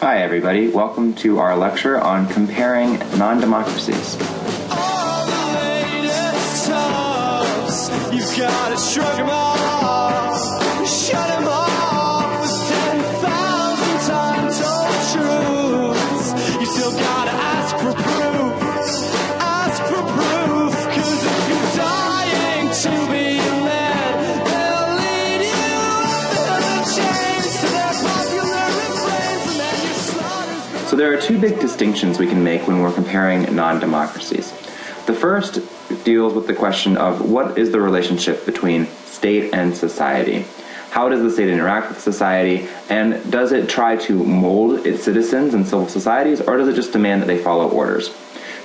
Hi everybody, welcome to our lecture on comparing non-democracies. All the latest tops, you've gotta shrug them off, shut them off with 10,000 times told truths. You still gotta ask for proof, cause if you're dying to be led, they'll lead you up the chains to their popular refrains, and then your slaughter's been. So there are two big distinctions we can make when we're comparing non-democracies. The first deals with the question of what is the relationship between state and society. How does the state interact with society, and does it try to mold its citizens and civil societies, or does it just demand that they follow orders?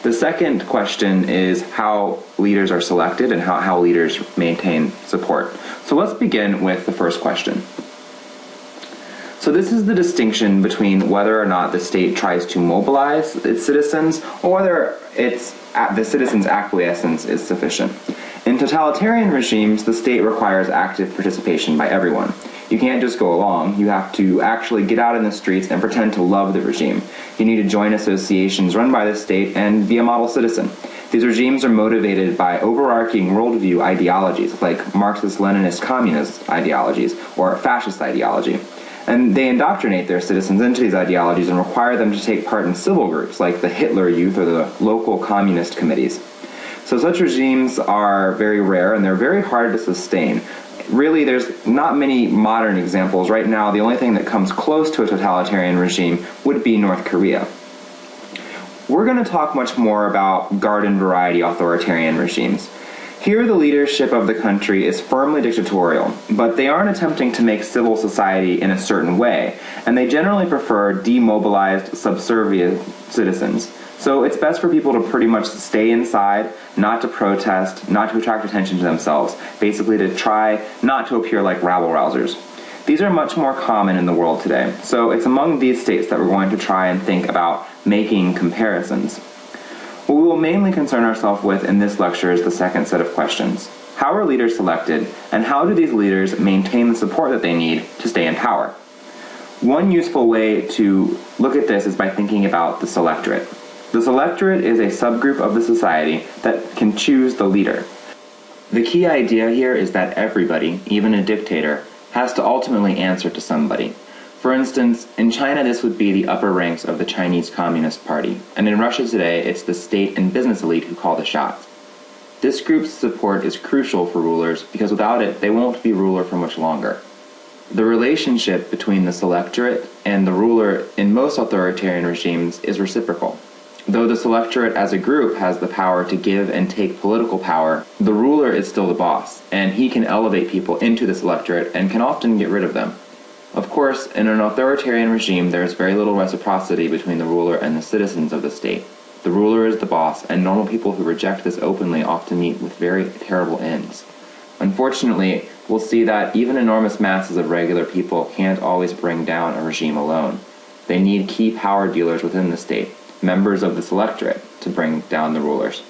The second question is how leaders are selected and how leaders maintain support. So let's begin with the first question. So this is the distinction between whether or not the state tries to mobilize its citizens or whether the citizens' acquiescence is sufficient. In totalitarian regimes, the state requires active participation by everyone. You can't just go along. You have to actually get out in the streets and pretend to love the regime. You need to join associations run by the state and be a model citizen. These regimes are motivated by overarching worldview ideologies like Marxist-Leninist communist ideologies or fascist ideology. And they indoctrinate their citizens into these ideologies and require them to take part in civil groups like the Hitler Youth or the local communist committees. So such regimes are very rare and they're very hard to sustain. Really, there's not many modern examples. Right now, the only thing that comes close to a totalitarian regime would be North Korea. We're going to talk much more about garden variety authoritarian regimes. Here, the leadership of the country is firmly dictatorial, but they aren't attempting to make civil society in a certain way, and they generally prefer demobilized, subservient citizens. So it's best for people to pretty much stay inside, not to protest, not to attract attention to themselves, basically to try not to appear like rabble-rousers. These are much more common in the world today, so it's among these states that we're going to try and think about making comparisons. What we will mainly concern ourselves with in this lecture is the second set of questions. How are leaders selected, and how do these leaders maintain the support that they need to stay in power? One useful way to look at this is by thinking about the selectorate. The selectorate is a subgroup of the society that can choose the leader. The key idea here is that everybody, even a dictator, has to ultimately answer to somebody. For instance, in China this would be the upper ranks of the Chinese Communist Party, and in Russia today it's the state and business elite who call the shots. This group's support is crucial for rulers because without it they won't be ruler for much longer. The relationship between the selectorate and the ruler in most authoritarian regimes is reciprocal. Though the selectorate as a group has the power to give and take political power, the ruler is still the boss, and he can elevate people into the selectorate and can often get rid of them. Of course, in an authoritarian regime there is very little reciprocity between the ruler and the citizens of the state. The ruler is the boss, and normal people who reject this openly often meet with very terrible ends. Unfortunately, we'll see that even enormous masses of regular people can't always bring down a regime alone. They need key power dealers within the state, members of the selectorate, to bring down the rulers.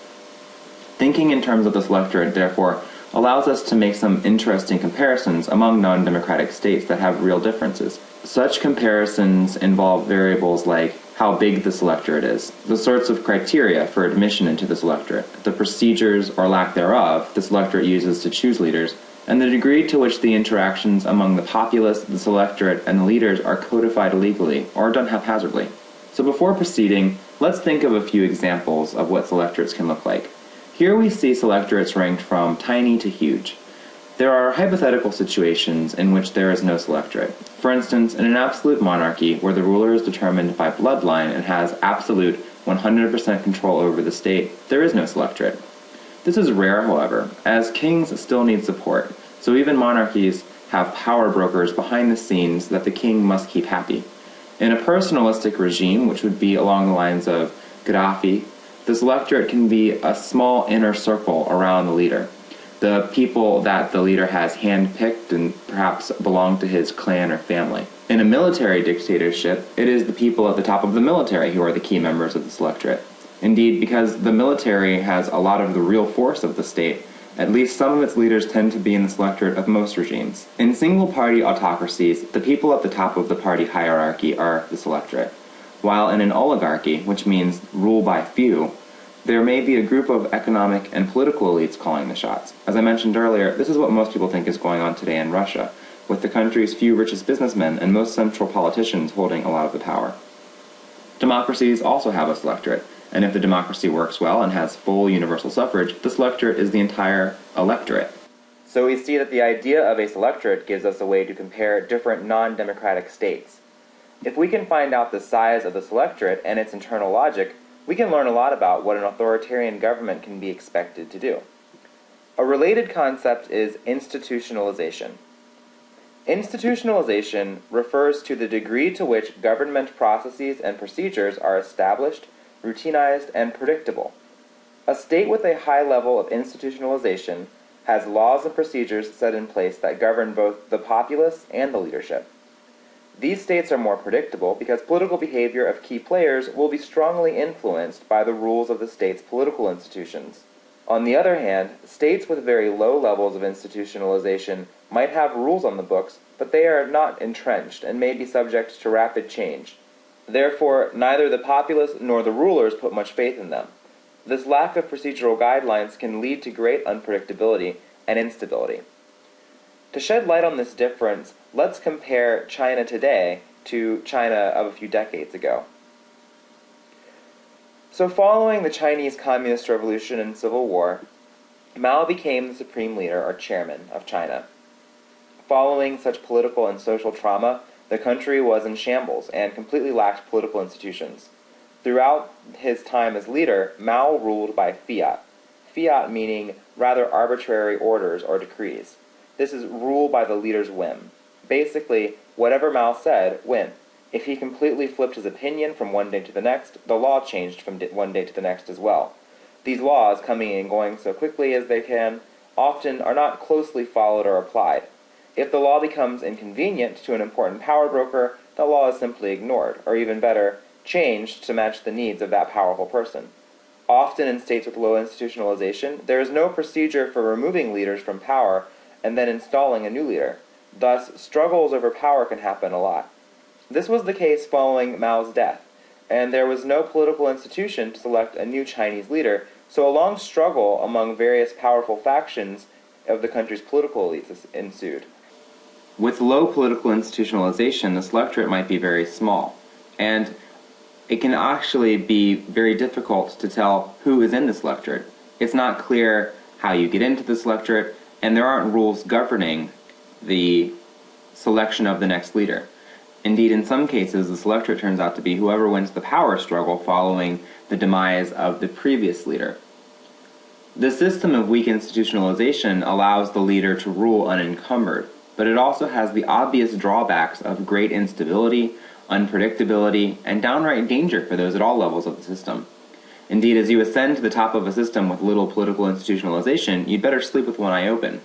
Thinking in terms of the selectorate, therefore, allows us to make some interesting comparisons among non-democratic states that have real differences. Such comparisons involve variables like how big the selectorate is, the sorts of criteria for admission into the selectorate, the procedures or lack thereof the selectorate uses to choose leaders, and the degree to which the interactions among the populace, the selectorate, and the leaders are codified legally or done haphazardly. So before proceeding, let's think of a few examples of what selectorates can look like. Here we see selectorates ranked from tiny to huge. There are hypothetical situations in which there is no selectorate. For instance, in an absolute monarchy where the ruler is determined by bloodline and has absolute 100% control over the state, there is no selectorate. This is rare, however, as kings still need support, so even monarchies have power brokers behind the scenes that the king must keep happy. In a personalistic regime, which would be along the lines of Gaddafi, the selectorate can be a small inner circle around the leader. The people that the leader has hand-picked and perhaps belong to his clan or family. In a military dictatorship, it is the people at the top of the military who are the key members of the selectorate. Indeed, because the military has a lot of the real force of the state, At least some of its leaders tend to be in the selectorate of most regimes. In single-party autocracies, the people at the top of the party hierarchy are the selectorate, while in an oligarchy, which means rule by few, there may be a group of economic and political elites calling the shots. As I mentioned earlier, this is what most people think is going on today in Russia, with the country's few richest businessmen and most central politicians holding a lot of the power. Democracies also have a selectorate, and if the democracy works well and has full universal suffrage, the selectorate is the entire electorate. So we see that the idea of a selectorate gives us a way to compare different non-democratic states. If we can find out the size of the selectorate and its internal logic, we can learn a lot about what an authoritarian government can be expected to do. A related concept is institutionalization. Institutionalization refers to the degree to which government processes and procedures are established, routinized, and predictable. A state with a high level of institutionalization has laws and procedures set in place that govern both the populace and the leadership. These states are more predictable because political behavior of key players will be strongly influenced by the rules of the state's political institutions. On the other hand, states with very low levels of institutionalization might have rules on the books, but they are not entrenched and may be subject to rapid change. Therefore, neither the populace nor the rulers put much faith in them. This lack of procedural guidelines can lead to great unpredictability and instability. To shed light on this difference, let's compare China today to China of a few decades ago. So following the Chinese Communist Revolution and Civil War, Mao became the supreme leader or chairman of China. Following such political and social trauma, the country was in shambles and completely lacked political institutions. Throughout his time as leader, Mao ruled by fiat. Fiat meaning rather arbitrary orders or decrees. This is rule by the leader's whim. Basically, whatever Mao said went. If he completely flipped his opinion from one day to the next, the law changed from one day to the next as well. These laws, coming and going so quickly as they can, often are not closely followed or applied. If the law becomes inconvenient to an important power broker, the law is simply ignored, or even better, changed to match the needs of that powerful person. Often in states with low institutionalization, there is no procedure for removing leaders from power and then installing a new leader. Thus, struggles over power can happen a lot. This was the case following Mao's death, and there was no political institution to select a new Chinese leader, so a long struggle among various powerful factions of the country's political elites ensued. With low political institutionalization, the selectorate might be very small, and it can actually be very difficult to tell who is in the selectorate. It's not clear how you get into the selectorate, and there aren't rules governing the selection of the next leader. Indeed, in some cases, the selectorate turns out to be whoever wins the power struggle following the demise of the previous leader. The system of weak institutionalization allows the leader to rule unencumbered, but it also has the obvious drawbacks of great instability, unpredictability, and downright danger for those at all levels of the system. Indeed, as you ascend to the top of a system with little political institutionalization, you'd better sleep with one eye open.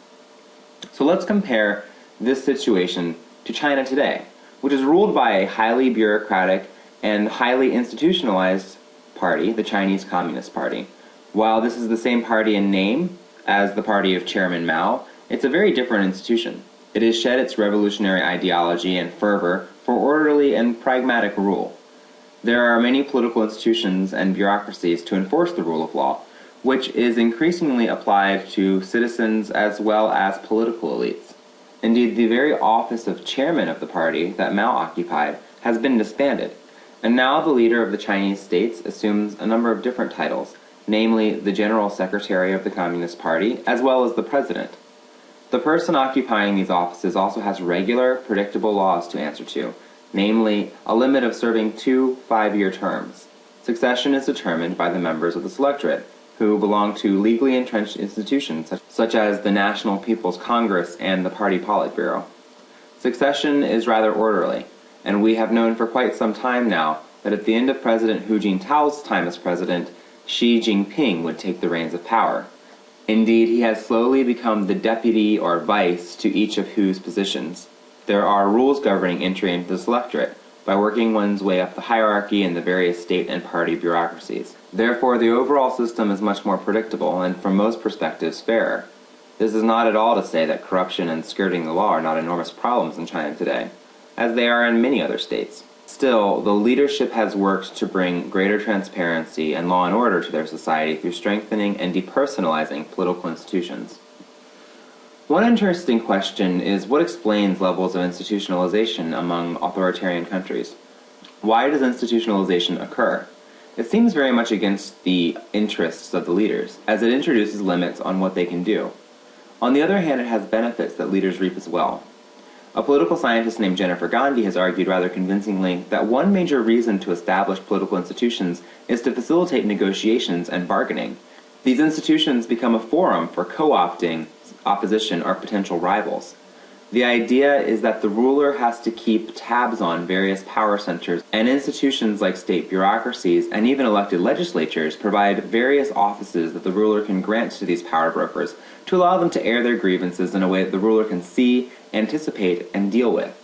So let's compare this situation to China today, which is ruled by a highly bureaucratic and highly institutionalized party, the Chinese Communist Party. While this is the same party in name as the party of Chairman Mao, it's a very different institution. It has shed its revolutionary ideology and fervor for orderly and pragmatic rule. There are many political institutions and bureaucracies to enforce the rule of law, which is increasingly applied to citizens as well as political elites. Indeed, the very office of chairman of the party that Mao occupied has been disbanded, and now the leader of the Chinese states assumes a number of different titles, namely the General Secretary of the Communist Party, as well as the President. The person occupying these offices also has regular, predictable laws to answer to, namely a limit of serving 2 5-year terms. Succession is determined by the members of the selectorate, who belong to legally entrenched institutions such as the National People's Congress and the Party Politburo. Succession is rather orderly, and we have known for quite some time now that at the end of President Hu Jintao's time as president, Xi Jinping would take the reins of power. Indeed, he has slowly become the deputy or vice to each of Hu's positions. There are rules governing entry into the selectorate, by working one's way up the hierarchy in the various state and party bureaucracies. Therefore, the overall system is much more predictable and, from most perspectives, fairer. This is not at all to say that corruption and skirting the law are not enormous problems in China today, as they are in many other states. Still, the leadership has worked to bring greater transparency and law and order to their society through strengthening and depersonalizing political institutions. One interesting question is what explains levels of institutionalization among authoritarian countries? Why does institutionalization occur? It seems very much against the interests of the leaders, as it introduces limits on what they can do. On the other hand, it has benefits that leaders reap as well. A political scientist named Jennifer Gandhi has argued rather convincingly that one major reason to establish political institutions is to facilitate negotiations and bargaining. These institutions become a forum for co-opting opposition or potential rivals. The idea is that the ruler has to keep tabs on various power centers, and institutions like state bureaucracies and even elected legislatures provide various offices that the ruler can grant to these power brokers to allow them to air their grievances in a way that the ruler can see, anticipate, and deal with.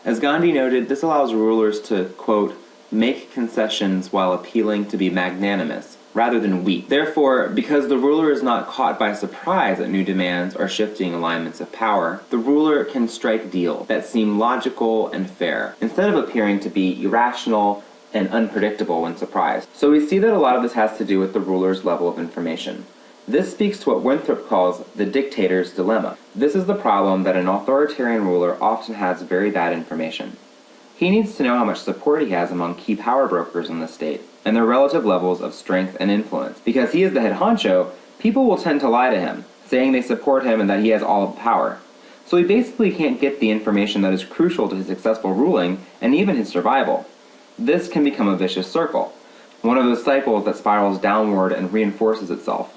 As Gandhi noted, this allows rulers to, quote, make concessions while appealing to be magnanimous, rather than weak. Therefore, because the ruler is not caught by surprise at new demands or shifting alignments of power, the ruler can strike deals that seem logical and fair, instead of appearing to be irrational and unpredictable when surprised. So we see that a lot of this has to do with the ruler's level of information. This speaks to what Winthrop calls the dictator's dilemma. This is the problem that an authoritarian ruler often has very bad information. He needs to know how much support he has among key power brokers in the state, and their relative levels of strength and influence. Because he is the head honcho, people will tend to lie to him, saying they support him and that he has all of the power. So he basically can't get the information that is crucial to his successful ruling and even his survival. This can become a vicious circle, one of those cycles that spirals downward and reinforces itself.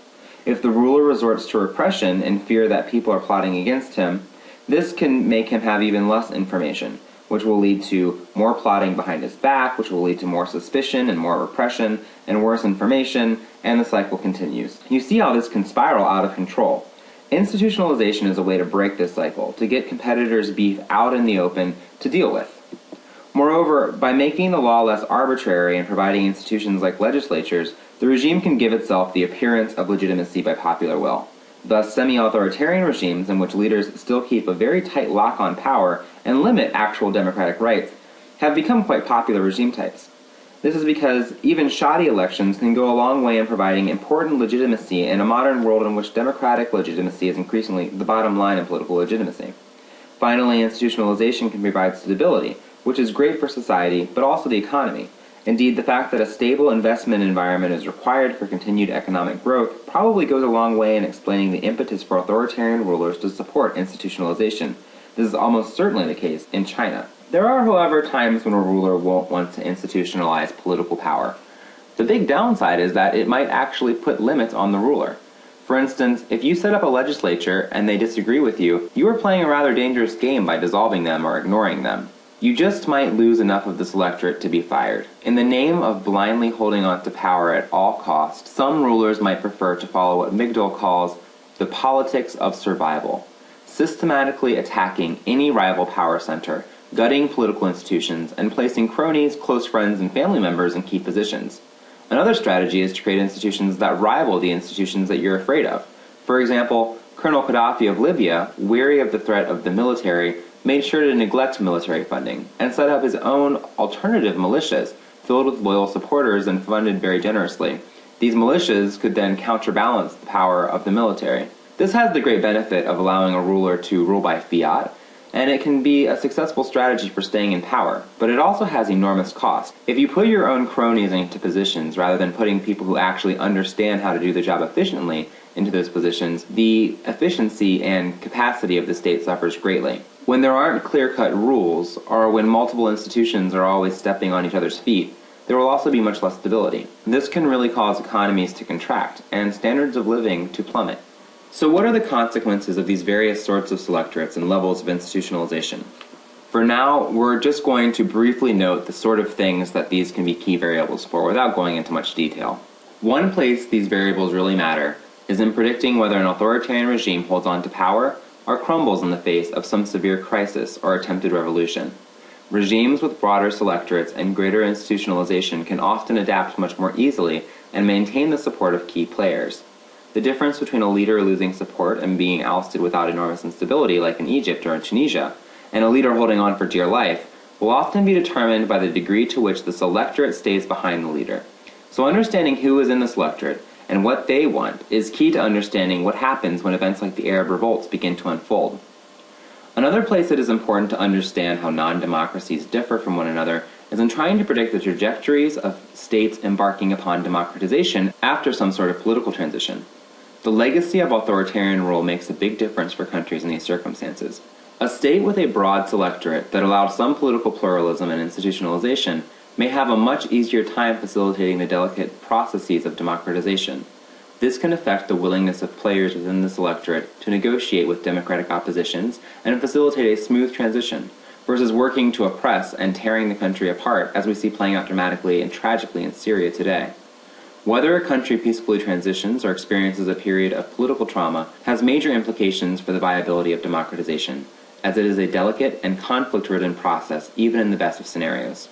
If the ruler resorts to repression in fear that people are plotting against him, this can make him have even less information, which will lead to more plotting behind his back, which will lead to more suspicion and more repression and worse information, and the cycle continues. You see how this can spiral out of control. Institutionalization is a way to break this cycle, to get competitors' beef out in the open to deal with. Moreover, by making the law less arbitrary and providing institutions like legislatures, the regime can give itself the appearance of legitimacy by popular will. Thus, semi-authoritarian regimes in which leaders still keep a very tight lock on power and limit actual democratic rights have become quite popular regime types. This is because even shoddy elections can go a long way in providing important legitimacy in a modern world in which democratic legitimacy is increasingly the bottom line in political legitimacy. Finally, institutionalization can provide stability, which is great for society, but also the economy. Indeed, the fact that a stable investment environment is required for continued economic growth probably goes a long way in explaining the impetus for authoritarian rulers to support institutionalization. This is almost certainly the case in China. There are, however, times when a ruler won't want to institutionalize political power. The big downside is that it might actually put limits on the ruler. For instance, if you set up a legislature and they disagree with you, you are playing a rather dangerous game by dissolving them or ignoring them. You just might lose enough of the selectorate to be fired. In the name of blindly holding on to power at all costs, some rulers might prefer to follow what Migdal calls the politics of survival, systematically attacking any rival power center, gutting political institutions, and placing cronies, close friends, and family members in key positions. Another strategy is to create institutions that rival the institutions that you're afraid of. For example, Colonel Gaddafi of Libya, weary of the threat of the military, made sure to neglect military funding and set up his own alternative militias filled with loyal supporters and funded very generously. These militias could then counterbalance the power of the military. This has the great benefit of allowing a ruler to rule by fiat, and it can be a successful strategy for staying in power, but it also has enormous cost. If you put your own cronies into positions rather than putting people who actually understand how to do the job efficiently into those positions, the efficiency and capacity of the state suffers greatly. When there aren't clear-cut rules, or when multiple institutions are always stepping on each other's feet, there will also be much less stability. This can really cause economies to contract, and standards of living to plummet. So what are the consequences of these various sorts of selectorates and levels of institutionalization? For now, we're just going to briefly note the sort of things that these can be key variables for without going into much detail. One place these variables really matter is in predicting whether an authoritarian regime holds on to power or crumbles in the face of some severe crisis or attempted revolution. Regimes with broader selectorates and greater institutionalization can often adapt much more easily and maintain the support of key players. The difference between a leader losing support and being ousted without enormous instability, like in Egypt or in Tunisia, and a leader holding on for dear life, will often be determined by the degree to which the selectorate stays behind the leader. So understanding who is in the selectorate and what they want is key to understanding what happens when events like the Arab revolts begin to unfold. Another place it is important to understand how non-democracies differ from one another is in trying to predict the trajectories of states embarking upon democratization after some sort of political transition. The legacy of authoritarian rule makes a big difference for countries in these circumstances. A state with a broad selectorate that allows some political pluralism and institutionalization may have a much easier time facilitating the delicate processes of democratization. This can affect the willingness of players within the selectorate to negotiate with democratic oppositions and facilitate a smooth transition, versus working to oppress and tearing the country apart, as we see playing out dramatically and tragically in Syria today. Whether a country peacefully transitions or experiences a period of political trauma has major implications for the viability of democratization, as it is a delicate and conflict-ridden process even in the best of scenarios.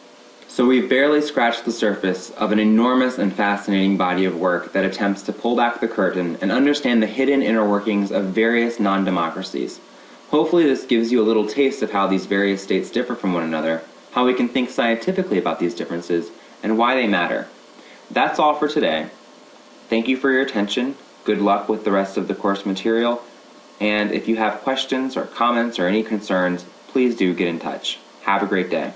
So we've barely scratched the surface of an enormous and fascinating body of work that attempts to pull back the curtain and understand the hidden inner workings of various non-democracies. Hopefully this gives you a little taste of how these various states differ from one another, how we can think scientifically about these differences, and why they matter. That's all for today. Thank you for your attention, good luck with the rest of the course material, and if you have questions or comments or any concerns, please do get in touch. Have a great day.